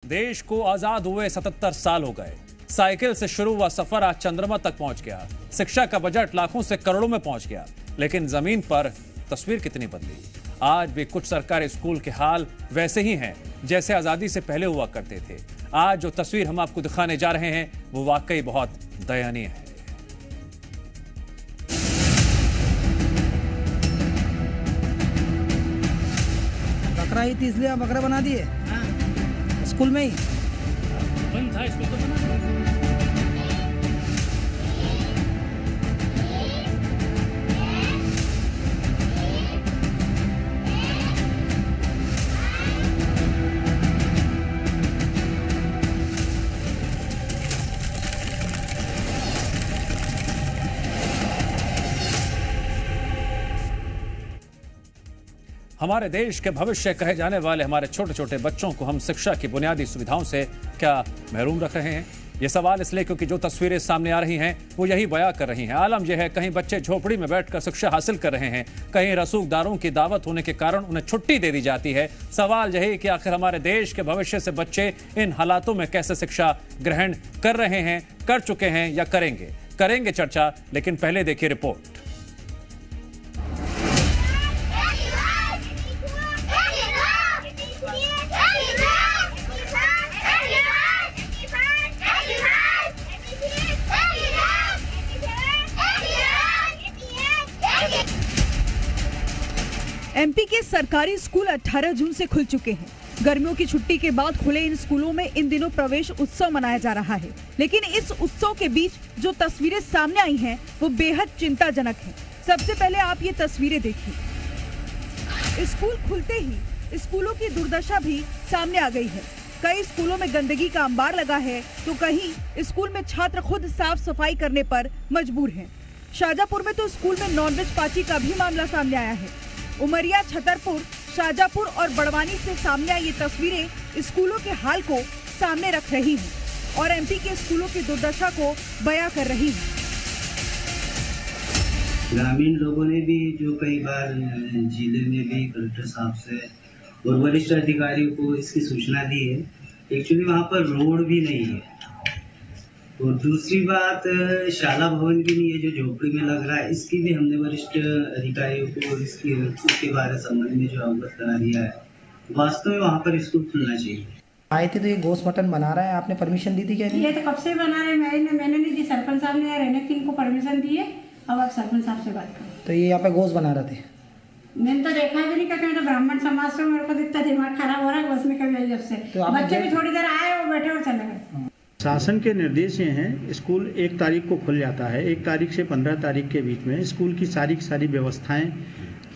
देश को आजाद हुए 77 साल हो गए। साइकिल से शुरू हुआ सफर आज चंद्रमा तक पहुंच गया। शिक्षा का बजट लाखों से करोड़ों में पहुंच गया, लेकिन जमीन पर तस्वीर कितनी बदली। आज भी कुछ सरकारी स्कूल के हाल वैसे ही हैं जैसे आजादी से पहले हुआ करते थे। आज जो तस्वीर हम आपको दिखाने जा रहे हैं वो वाकई बहुत दयनीय है। बकरा ही थी इसलिए बकरा बना दिए। स्कूल में ही बंद था, स्कूल तो बना दिया। हमारे देश के भविष्य कहे जाने वाले हमारे छोटे छोटे बच्चों को हम शिक्षा की बुनियादी सुविधाओं से क्या महरूम रख रहे हैं? ये सवाल इसलिए क्योंकि जो तस्वीरें सामने आ रही हैं वो यही बयां कर रही हैं। आलम यह है, कहीं बच्चे झोपड़ी में बैठकर शिक्षा हासिल कर रहे हैं, कहीं रसूखदारों की दावत होने के कारण उन्हें छुट्टी दे दी जाती है। सवाल यही कि आखिर हमारे देश के भविष्य से बच्चे इन हालातों में कैसे शिक्षा ग्रहण कर रहे हैं, कर चुके हैं या करेंगे चर्चा। लेकिन पहले देखिए रिपोर्ट। एमपी के सरकारी स्कूल 18 जून से खुल चुके हैं। गर्मियों की छुट्टी के बाद खुले इन स्कूलों में इन दिनों प्रवेश उत्सव मनाया जा रहा है, लेकिन इस उत्सव के बीच जो तस्वीरें सामने आई हैं वो बेहद चिंताजनक हैं। सबसे पहले आप ये तस्वीरें देखिए। स्कूल खुलते ही स्कूलों की दुर्दशा भी सामने आ गई है। कई स्कूलों में गंदगी का अंबार लगा है तो कहीं स्कूल में छात्र खुद साफ सफाई करने पर मजबूर हैं। शाहजहांपुर में तो स्कूल में नॉनवेज पार्टी का भी मामला सामने आया है। उमरिया, छतरपुर, शाहजहांपुर और बड़वानी से सामने आई ये तस्वीरें स्कूलों के हाल को सामने रख रही हैं और एमपी के स्कूलों की दुर्दशा को बयां कर रही हैं। ग्रामीण लोगों ने भी जो कई बार जिले में भी कलेक्टर साहब से और वरिष्ठ अधिकारियों को इसकी सूचना दी है। एक्चुअली वहाँ पर रोड भी नहीं है और दूसरी बात शाला भवन भी नहीं है जो झोपड़ी में लग रहा है। इसकी भी हमने वरिष्ठ अधिकारियों को इसके बारे संबंध में जो अवगत करा दिया है। वास्तव में वहाँ पर स्कूल खुलना चाहिए। आए थे तो ये गोश्त मटन बना रहा है, आपने परमिशन दी थी क्या? ये तो कब से बना रहे, मैंने नहीं दी, सरपंच साहब ने रहने की इनको परमिशन दी है। अब आप सरपंच साहब से बात करो। तो ये यहाँ पे गोश्त बना रहे थे? मैंने तो देखा भी नहीं, क्योंकि मैं तो ब्राह्मण समाज से, मेरे को इतना दिमाग खराब हो रहा है बस में कभी जब से। तो बच्चे भी थोड़ी देर आए और बैठे और चले गए। शासन के निर्देश ये हैं, स्कूल 1 तारीख को खुल जाता है। 1 तारीख से 15 तारीख के बीच में स्कूल की सारी व्यवस्थाएं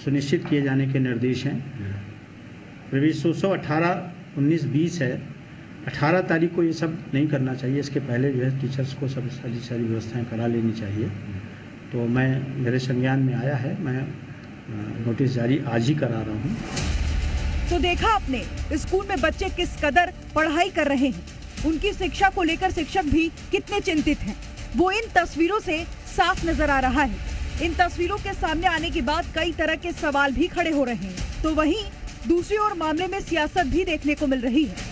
सुनिश्चित किए जाने के निर्देश हैं। प्रवेश उत्सव 18, 19, 20 है। 18 तारीख को ये सब नहीं करना चाहिए, इसके पहले जो है टीचर्स को सब सारी व्यवस्थाएं करा लेनी चाहिए। तो मेरे संज्ञान में आया है, मैं नोटिस जारी आज ही करा रहा हूँ। तो देखा आपने स्कूल में बच्चे किस कदर पढ़ाई कर रहे हैं, उनकी शिक्षा को लेकर शिक्षक भी कितने चिंतित हैं, वो इन तस्वीरों से साफ नजर आ रहा है। इन तस्वीरों के सामने आने के बाद कई तरह के सवाल भी खड़े हो रहे हैं, तो वहीं दूसरी ओर मामले में सियासत भी देखने को मिल रही है।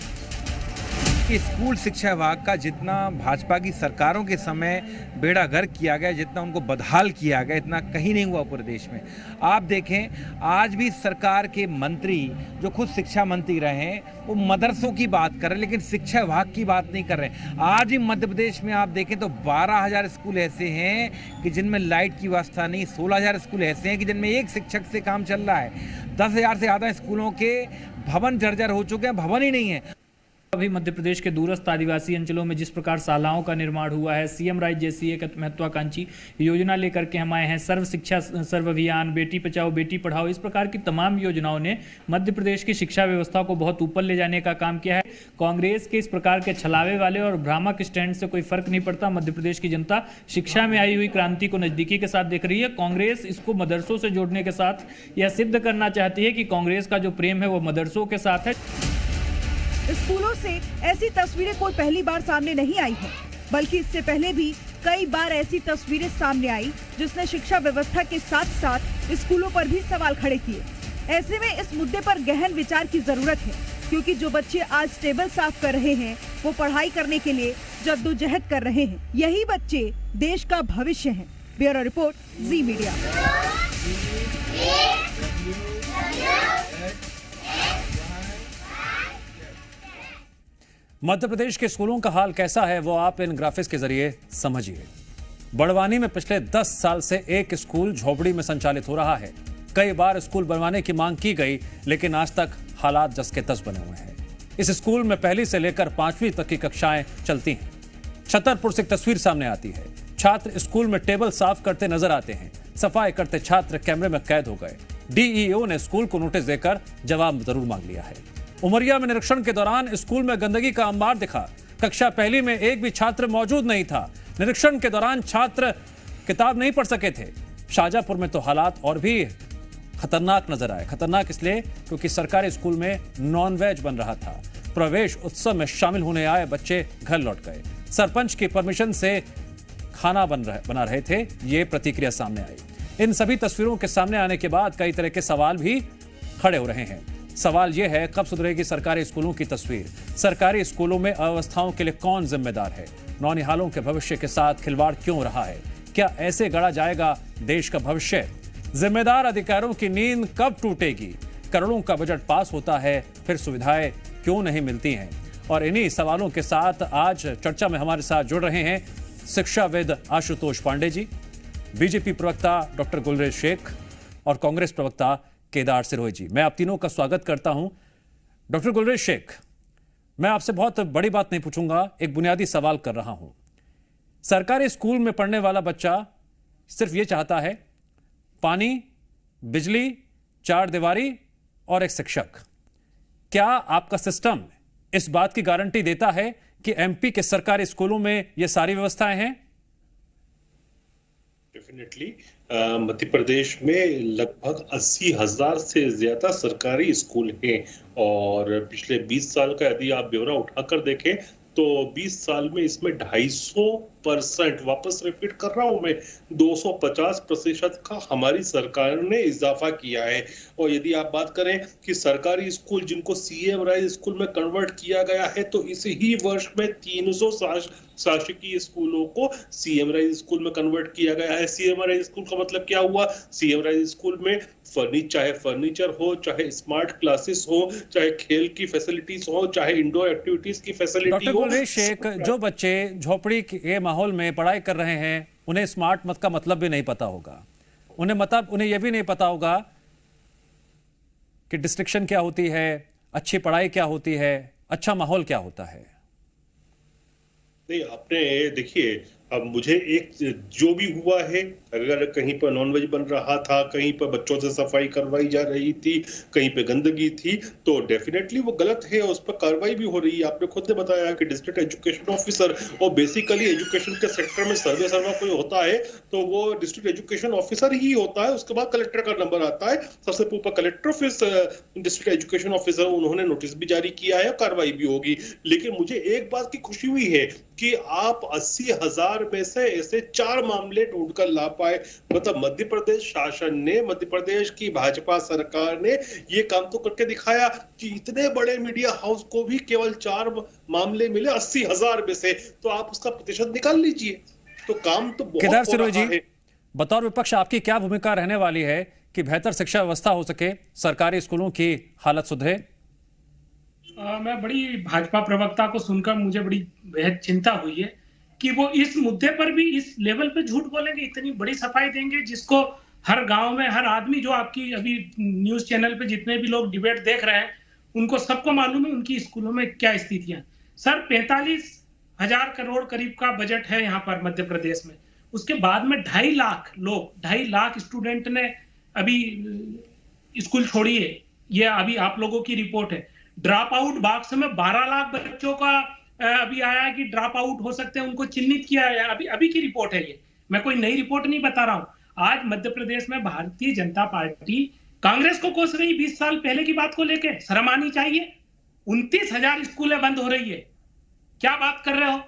कि स्कूल शिक्षा विभाग का जितना भाजपा की सरकारों के समय बेड़ा गर्क किया गया, जितना उनको बदहाल किया गया, इतना कहीं नहीं हुआ पूरे देश में। आप देखें, आज भी सरकार के मंत्री जो खुद शिक्षा मंत्री रहे हैं वो मदरसों की बात कर रहे हैं, लेकिन शिक्षा विभाग की बात नहीं कर रहे हैं। आज भी मध्य प्रदेश में आप देखें तो 12,000 स्कूल ऐसे हैं कि जिनमें लाइट की व्यवस्था नहीं, 16,000 स्कूल ऐसे हैं कि जिनमें एक शिक्षक से काम चल रहा है। 10,000 से ज़्यादा स्कूलों के भवन जर्जर हो चुके हैं, भवन ही नहीं है। अभी मध्य प्रदेश के दूरस्थ आदिवासी अंचलों में जिस प्रकार शालाओं का निर्माण हुआ है, सीएम राइज जैसी एक महत्वाकांक्षी योजना लेकर के हम आए हैं, सर्व शिक्षा सर्व अभियान, बेटी बचाओ बेटी पढ़ाओ, इस प्रकार की तमाम योजनाओं ने मध्य प्रदेश की शिक्षा व्यवस्था को बहुत ऊपर ले जाने का काम किया है। कांग्रेस के इस प्रकार के छलावे वाले और भ्रामक स्टैंड से कोई फर्क नहीं पड़ता। मध्य प्रदेश की जनता शिक्षा में आई हुई क्रांति को नजदीकी के साथ देख रही है। कांग्रेस इसको मदरसों से जोड़ने के साथ यह सिद्ध करना चाहती है कि कांग्रेस का जो प्रेम है वो मदरसों के साथ है। स्कूलों से ऐसी तस्वीरें कोई पहली बार सामने नहीं आई है, बल्कि इससे पहले भी कई बार ऐसी तस्वीरें सामने आई जिसने शिक्षा व्यवस्था के साथ साथ स्कूलों पर भी सवाल खड़े किए। ऐसे में इस मुद्दे पर गहन विचार की जरूरत है। क्योंकि जो बच्चे आज टेबल साफ कर रहे हैं वो पढ़ाई करने के लिए जद्दोजहद कर रहे हैं। यही बच्चे देश का भविष्य हैं। ब्यूरो रिपोर्ट, जी मीडिया। मध्य प्रदेश के स्कूलों का हाल कैसा है वो आप इन ग्राफिक्स के जरिए समझिए। बड़वानी में पिछले 10 साल से एक स्कूल झोपड़ी में संचालित हो रहा है। कई बार स्कूल बनवाने की मांग की गई, लेकिन आज तक हालात जस के तस बने हुए हैं। इस स्कूल में पहली से लेकर 5वीं तक की कक्षाएं चलती हैं। छतरपुर से एक तस्वीर सामने आती है। छात्र स्कूल में टेबल साफ करते नजर आते हैं। सफाई करते छात्र कैमरे में कैद हो गए। डीईओ ने स्कूल को नोटिस देकर जवाब जरूर मांग लिया है। उमरिया में निरीक्षण के दौरान स्कूल में गंदगी का अंबार दिखा। कक्षा पहली में एक भी छात्र मौजूद नहीं था। निरीक्षण के दौरान छात्र किताब नहीं पढ़ सके थे। शाहजहांपुर में तो हालात और भी खतरनाक नजर आए। खतरनाक इसलिए क्योंकि सरकारी स्कूल में नॉन-वेज बन रहा था। प्रवेश उत्सव में शामिल होने आए बच्चे घर लौट गए। सरपंच की परमिशन से खाना बना रहे थे। ये प्रतिक्रिया सामने आई। इन सभी तस्वीरों के सामने आने के बाद कई तरह के सवाल भी खड़े हो रहे हैं। सवाल यह है, कब सुधरेगी सरकारी स्कूलों की तस्वीर? सरकारी स्कूलों में अव्यवस्थाओं के लिए कौन जिम्मेदार है? नौनिहालों के भविष्य के साथ खिलवाड़ क्यों रहा है? क्या ऐसे गढ़ा जाएगा देश का भविष्य? जिम्मेदार अधिकारियों की नींद कब टूटेगी? करोड़ों का बजट पास होता है, फिर सुविधाएं क्यों नहीं मिलती हैं? और इन्हीं सवालों के साथ आज चर्चा में हमारे साथ जुड़ रहे हैं शिक्षाविद आशुतोष पांडे जी, बीजेपी प्रवक्ता डॉक्टर गुलरेज शेख और कांग्रेस प्रवक्ता केदार सिरोही जी। मैं आप तीनों का स्वागत करता हूं। डॉक्टर गुलरेज शेख, मैं आपसे बहुत बड़ी बात नहीं पूछूंगा, एक बुनियादी सवाल कर रहा हूं। सरकारी स्कूल में पढ़ने वाला बच्चा सिर्फ ये चाहता है पानी, बिजली, चार दीवारी और एक शिक्षक। क्या आपका सिस्टम इस बात की गारंटी देता है कि एमपी के सरकारी स्कूलों में ये सारी व्यवस्थाएं हैं? डेफिनेटली मध्य प्रदेश में लगभग 80,000 से ज्यादा सरकारी स्कूल हैं और पिछले 20 साल का यदि आप ब्यौरा उठाकर देखें तो 20 साल में इसमें 250%, वापस रिपीट कर रहा हूं मैं, 250% का हमारी सरकार ने इजाफा किया है। और यदि आप बात करें कि सरकारी स्कूल जिनको सीएम राइज स्कूल में कन्वर्ट किया गया है तो इस ही वर्ष में 300 शासकीय स्कूलों को सीएम राइज स्कूल में कन्वर्ट किया गया है। सीएम राइज स्कूल का मतलब क्या हुआ? सीएम राइज स्कूल में चाहे फर्नीचर हो, चाहे स्मार्ट क्लासेस हो, चाहे खेल की फैसिलिटीज हो, चाहे इंडोर एक्टिविटीज की फैसिलिटी हो। डॉक्टर शेख, जो बच्चे झोपड़ी के माहौल में पढ़ाई कर रहे हैं उन्हें स्मार्ट मत का मतलब भी नहीं पता होगा। उन्हें यह भी नहीं पता होगा कि डिस्ट्रिक्शन क्या होती है, अच्छी पढ़ाई क्या होती है, अच्छा माहौल क्या होता है। नहीं, आपने देखिए, अब मुझे एक जो भी हुआ है, अगर कहीं पर नॉनवेज बन रहा था, कहीं पर बच्चों से सफाई करवाई जा रही थी, कहीं पे गंदगी थी, तो डेफिनेटली वो गलत है, उस पर कार्रवाई भी हो रही है। आपने खुद ने बताया कि डिस्ट्रिक्ट एजुकेशन ऑफिसर, और बेसिकली एजुकेशन के सेक्टर में सर्वे कोई होता है तो वो डिस्ट्रिक्ट एजुकेशन ऑफिसर ही होता है। उसके बाद कलेक्टर का नंबर आता है, सबसे ऊपर कलेक्टर, फिर डिस्ट्रिक्ट एजुकेशन ऑफिसर। उन्होंने नोटिस भी जारी किया है, कार्रवाई भी होगी। लेकिन मुझे एक बात की खुशी हुई है कि आप 80,000 में से ऐसे 4 मामले ढूंढकर ला पाए। मतलब मध्य प्रदेश शासन ने, मध्य प्रदेश की भाजपा सरकार ने ये काम तो करके दिखाया कि इतने बड़े मीडिया हाउस को भी केवल 4 मामले मिले 80,000 में से, तो आप उसका प्रतिशत निकाल लीजिए, तो काम तो बहुत केदार हो सिरोही रहा जी, है। बतौर विपक्ष आपकी क्या भूमिका रहने वाली है कि बेहतर शिक्षा व्यवस्था हो सके, सरकारी स्कूलों की हालत सुधरे? मैं बड़ी भाजपा प्रवक्ता को सुनकर मुझे बड़ी बेहद चिंता हुई है कि वो इस मुद्दे पर भी इस लेवल पे झूठ बोलेंगे, इतनी बड़ी सफाई देंगे जिसको हर गांव में हर आदमी, जो आपकी अभी न्यूज चैनल पे जितने भी लोग डिबेट देख रहे हैं उनको सबको मालूम है उनकी स्कूलों में क्या स्थितियां। सर 45,000 करोड़ करीब का बजट है यहाँ पर मध्य प्रदेश में। उसके बाद में 2.5 लाख लोग, 2.5 लाख स्टूडेंट ने अभी स्कूल छोड़ी है। ये अभी आप लोगों की रिपोर्ट है। ड्रॉप आउट बॉक्स में 12 लाख बच्चों का अभी आया है कि ड्रॉप आउट हो सकते हैं, उनको चिन्हित किया है। अभी की रिपोर्ट है ये, मैं कोई नई रिपोर्ट नहीं बता रहा हूं। आज मध्य प्रदेश में भारतीय जनता पार्टी कांग्रेस को कोस रही 20 साल पहले की बात को लेकर, शर्म आनी चाहिए। 29,000 स्कूलें बंद हो रही है, क्या बात कर रहे हो?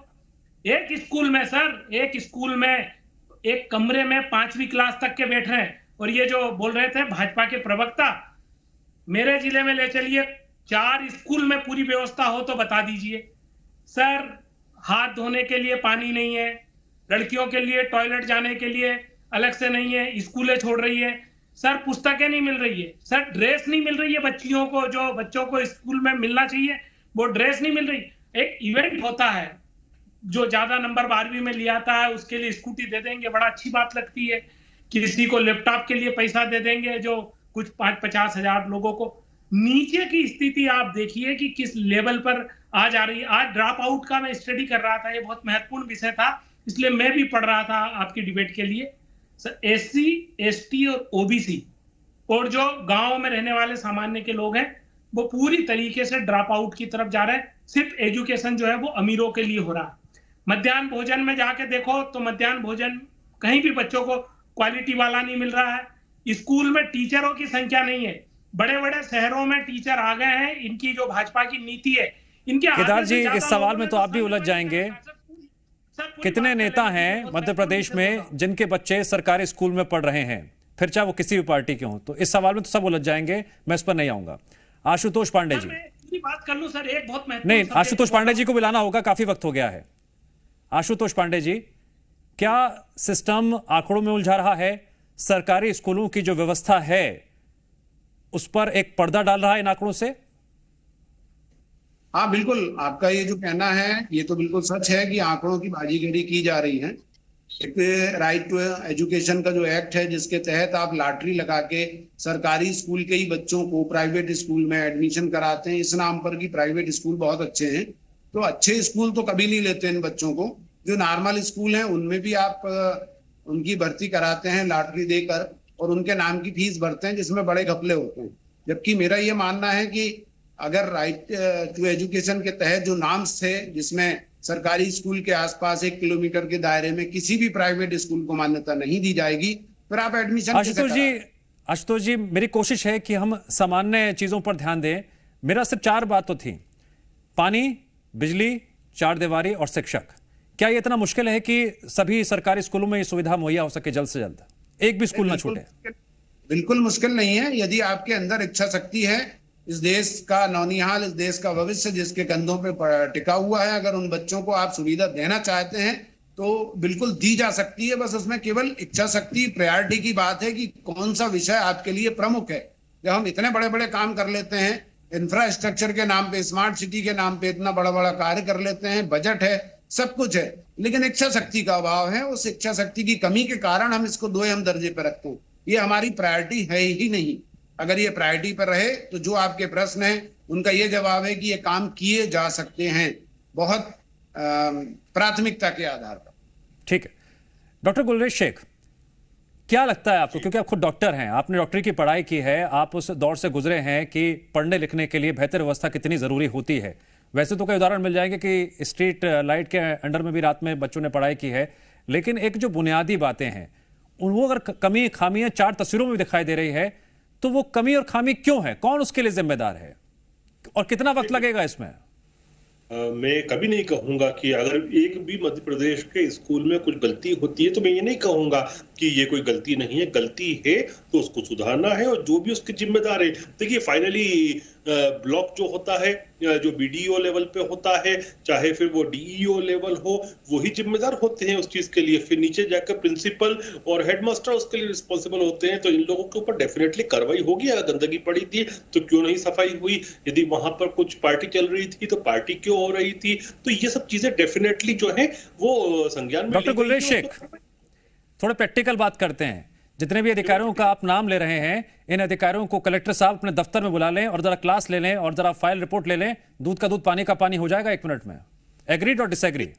एक स्कूल में सर, एक स्कूल में एक कमरे में 5वीं क्लास तक के बैठ रहे हैं। और ये जो बोल रहे थे भाजपा के प्रवक्ता, मेरे जिले में ले चलिए 4 स्कूल में पूरी व्यवस्था हो तो बता दीजिए। सर, हाथ धोने के लिए पानी नहीं है, लड़कियों के लिए टॉयलेट जाने के लिए अलग से नहीं है, स्कूलें छोड़ रही है। सर, पुस्तकें नहीं मिल रही है। सर, ड्रेस नहीं मिल रही है बच्चियों को, जो बच्चों को स्कूल में मिलना चाहिए वो ड्रेस नहीं मिल रही। एक इवेंट होता है, जो ज्यादा नंबर 12वीं में लिया आता है उसके लिए स्कूटी दे देंगे, बड़ा अच्छी बात लगती है। किसी को लैपटॉप के लिए पैसा दे देंगे, जो कुछ 5-50 हजार लोगों को। नीचे की स्थिति आप देखिए कि किस लेवल पर आ जा रही है। आज ड्रॉप आउट का मैं स्टडी कर रहा था, ये बहुत महत्वपूर्ण विषय था, इसलिए मैं भी पढ़ रहा था आपकी डिबेट के लिए। SC, ST और OBC और जो गांव में रहने वाले सामान्य के लोग हैं वो पूरी तरीके से ड्रॉप आउट की तरफ जा रहे हैं। सिर्फ एजुकेशन जो है वो अमीरों के लिए हो रहा है। मध्याह्न भोजन में जाके देखो तो मध्याह्न भोजन कहीं भी बच्चों को क्वालिटी वाला नहीं मिल रहा है। स्कूल में टीचरों की संख्या नहीं है। बड़े बड़े शहरों में टीचर आ गए हैं, इनकी जो भाजपा की नीति है, इनके केदार जी, इस सवाल में तो आप भी उलझ जाएंगे। कितने नेता हैं मध्य प्रदेश में जिनके बच्चे सरकारी स्कूल में पढ़ रहे हैं, फिर चाहे वो किसी भी पार्टी के हों? तो इस सवाल में तो सब उलझ जाएंगे, मैं इस पर नहीं आऊंगा। आशुतोष पांडे जी, बात कर लूं सर, एक बहुत नहीं, आशुतोष पांडे जी को बुलाना होगा, काफी वक्त हो गया है। आशुतोष पांडे जी, क्या सिस्टम आंकड़ों में उलझा रहा है? सरकारी स्कूलों की जो व्यवस्था है उस पर एक पर्दा डाल रहा है इन आंकड़ों से? हाँ बिल्कुल, आपका ये जो कहना है ये तो बिल्कुल सच है कि आंकड़ों की बाजीगरी की जा रही है। एक राइट टू एजुकेशन का जो एक्ट है, जिसके तहत आप लॉटरी लगा के सरकारी स्कूल के ही बच्चों को प्राइवेट स्कूल में एडमिशन कराते हैं, इस नाम पर कि प्राइवेट स्कूल बहुत अच्छे हैं। तो अच्छे स्कूल तो कभी नहीं लेते इन बच्चों को। जो नॉर्मल स्कूल हैं उनमें भी आप उनकी भर्ती कराते हैं लॉटरी देकर, और उनके नाम की फीस भरते हैं, जिसमें बड़े घपले होते हैं। जबकि मेरा ये मानना है कि अगर राइट टू एजुकेशन के तहत जो नाम्स थे, जिसमें सरकारी स्कूल के आसपास 1 किलोमीटर के दायरे में किसी भी प्राइवेट स्कूल को मान्यता नहीं दी जाएगी, फिर आप एडमिशन आशुतोष जी, मेरी कोशिश है कि हम सामान्य चीजों पर ध्यान दें। मेरा सिर्फ 4 बात तो थी: पानी, बिजली, 4 दीवारी और शिक्षक। क्या ये इतना मुश्किल है कि सभी सरकारी स्कूलों में ये सुविधा मुहैया हो सके जल्द से जल्द, एक भी स्कूल ना छूटे? बिल्कुल मुश्किल नहीं है। यदि आपके अंदर इच्छा शक्ति है, इस देश का नौनिहाल, इस देश का भविष्य जिसके कंधों पे टिका हुआ है, अगर उन बच्चों को आप सुविधा देना चाहते हैं तो बिल्कुल दी जा सकती है। बस उसमें केवल इच्छा शक्ति, प्रायोरिटी की बात है कि कौन सा विषय आपके लिए प्रमुख है। जब हम इतने बड़े बड़े काम कर लेते हैं, इंफ्रास्ट्रक्चर के नाम पे, स्मार्ट सिटी के नाम पे इतना बड़ा बड़ा कार्य कर लेते हैं, बजट है, सब कुछ है, लेकिन इच्छा शक्ति का अभाव है। उस इच्छा शक्ति की कमी के कारण हम इसको 2 दर्जे पे रखते हैं। ये हमारी प्रायोरिटी है ही नहीं। अगर ये प्रायोरिटी पर रहे तो जो आपके प्रश्न है उनका ये जवाब है कि ये काम किए जा सकते हैं, बहुत प्राथमिकता के आधार पर। ठीक है। डॉक्टर गुलरेज शेख, क्या लगता है आपको, क्योंकि आप खुद डॉक्टर हैं, आपने डॉक्टरी की पढ़ाई की है, आप उस दौर से गुजरे हैं कि पढ़ने लिखने के लिए बेहतर व्यवस्था कितनी जरूरी होती है। वैसे तो कई उदाहरण मिल जाएंगे कि स्ट्रीट लाइट के अंडर में भी रात में बच्चों ने पढ़ाई की है, लेकिन एक जो बुनियादी बातें हैं वो अगर कमी खामियां 4 तस्वीरों में भी दिखाई दे रही है, तो वो कमी और खामी क्यों है? कौन उसके लिए जिम्मेदार है और कितना वक्त लगेगा इसमें? मैं कभी नहीं कहूंगा कि अगर एक भी मध्य प्रदेश के स्कूल में कुछ गलती होती है तो मैं ये नहीं कहूंगा कि ये कोई गलती नहीं है। गलती है तो उसको सुधारना है, और जो भी उसकी जिम्मेदार है। देखिए, फाइनली ब्लॉक जो होता है, जो BDO लेवल पे होता है, चाहे फिर वो DEO लेवल हो, वही जिम्मेदार होते हैं उस चीज के लिए। फिर नीचे जाकर प्रिंसिपल और हेडमास्टर उसके लिए रिस्पॉन्सिबल होते हैं। तो इन लोगों के ऊपर डेफिनेटली कार्रवाई होगी। अगर गंदगी पड़ी थी तो क्यों नहीं सफाई हुई? यदि वहां पर कुछ पार्टी चल रही थी तो पार्टी क्यों हो रही थी? तो ये सब चीजें डेफिनेटली जो है वो संज्ञान में। डॉक्टर गुलरेज शेख, थोड़ा प्रैक्टिकल बात करते हैं। जितने भी अधिकारियों का आप नाम ले रहे हैं, इन अधिकारियों को कलेक्टर साहब अपने दफ्तर में बुला लें और जरा क्लास ले लें और जरा फाइल रिपोर्ट ले लें। दूध का दूध, पानी का पानी हो जाएगा 1 मिनट में। एग्रीड और डिसएग्री?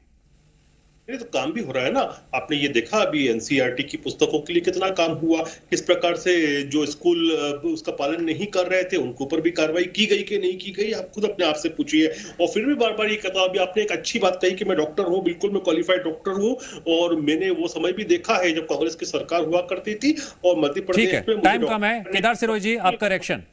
ये तो काम भी हो रहा है ना। आपने ये देखा अभी NCERT की पुस्तकों के लिए कितना काम हुआ, किस प्रकार से जो स्कूल उसका पालन नहीं कर रहे थे उनके ऊपर भी कार्रवाई की गई कि नहीं की गई, आप खुद अपने आप से पूछिए। और फिर भी बार बार ये कहता, अभी आपने एक अच्छी बात कही कि मैं डॉक्टर हूँ, बिल्कुल मैं क्वालिफाइड डॉक्टर हूँ, और मैंने वो समय भी देखा है जब कांग्रेस की सरकार हुआ करती थी और मध्य प्रदेश में। टाइम कम है। केदार सिरोही जी, आपका रिएक्शन?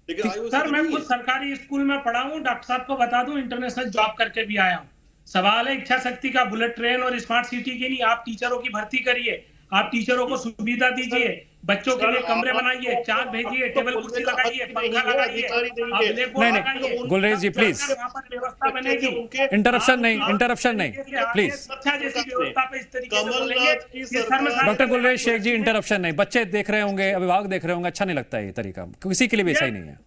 सर, मैं खुद सरकारी स्कूल में पढ़ा हूँ, डॉक्टर साहब को बता दूं, इंटरनेशनल जॉब करके भी आया हूँ। सवाल है इच्छा शक्ति का। बुलेट ट्रेन और स्मार्ट सिटी के लिए आप टीचरों की भर्ती करिए। आप टीचरों को सुविधा दीजिए, बच्चों के लिए कमरे बनाइए, चाक भेजिए, टेबल कुर्सी लगाइए, पंखा लगाइए। नहीं, गुलरेज जी प्लीज, व्यवस्था बनेगी। इंटरप्शन नहीं प्लीज। अच्छा जैसी व्यवस्था पे इस तरीके से बोलेंगे। डॉक्टर गुलरेज शेख जी, इंटरप्शन नहीं। बच्चे देख रहे होंगे, अभिभावक देख रहे होंगे, अच्छा नहीं लगता ये तरीका, किसी के लिए भी ऐसा ही नहीं है।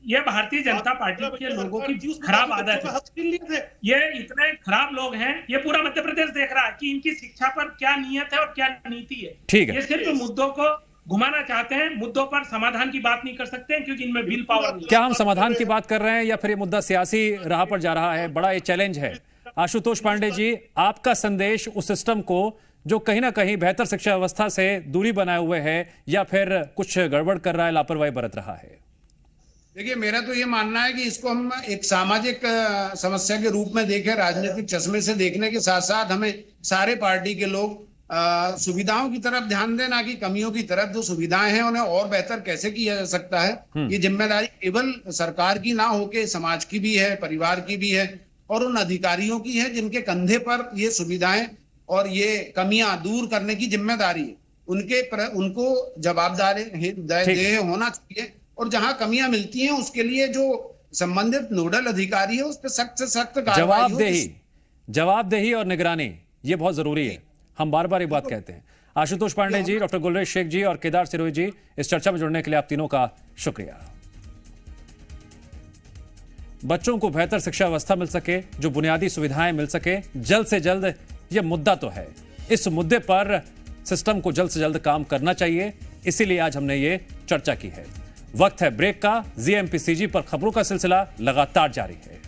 ये भारतीय जनता पार्टी के लोगों की खराब आदत है। ये इतने खराब लोग हैं, ये पूरा मध्य प्रदेश देख रहा है कि इनकी शिक्षा पर क्या नियत है और क्या नीति है। ठीक है, ये सिर्फ मुद्दों को घुमाना चाहते हैं, मुद्दों पर समाधान की बात नहीं कर सकते हैं क्योंकि इनमें विल पावर नहीं। क्या हम समाधान की बात कर रहे हैं या फिर ये मुद्दा सियासी राह पर जा रहा है? बड़ा ये चैलेंज है। आशुतोष पांडे जी, आपका संदेश उस सिस्टम को जो कहीं ना कहीं बेहतर शिक्षा व्यवस्था से दूरी बनाए हुए है या फिर कुछ गड़बड़ कर रहा है, लापरवाही बरत रहा है? देखिए, मेरा तो ये मानना है कि इसको हम एक सामाजिक समस्या के रूप में देखें, राजनीतिक चश्मे से देखने के साथ साथ हमें सारे पार्टी के लोग सुविधाओं की तरफ ध्यान दें, ना कि कमियों की तरफ। जो सुविधाएं हैं उन्हें और बेहतर कैसे किया जा सकता है, ये जिम्मेदारी केवल सरकार की ना होके समाज की भी है, परिवार की भी है और उन अधिकारियों की है जिनके कंधे पर ये सुविधाएं और ये कमियां दूर करने की जिम्मेदारी है। उनको जवाबदेह होना चाहिए और जहां कमियां मिलती हैं उसके लिए जो संबंधित नोडल अधिकारी है उस पर सख्त से सख्त जवाबदेही और निगरानी, ये बहुत जरूरी है। हम बार बार एक बात कहते हैं। आशुतोष पांडे जी, डॉक्टर गुलरेज शेख जी और केदार सिरोही जी, इस चर्चा में जुड़ने के लिए आप तीनों का शुक्रिया। बच्चों को बेहतर शिक्षा व्यवस्था मिल सके, जो बुनियादी सुविधाएं मिल सके जल्द से जल्द, यह मुद्दा तो है। इस मुद्दे पर सिस्टम को जल्द से जल्द काम करना चाहिए, इसीलिए आज हमने ये चर्चा की है। वक्त है ब्रेक का। जीएमपीसीजी पर खबरों का सिलसिला लगातार जारी है।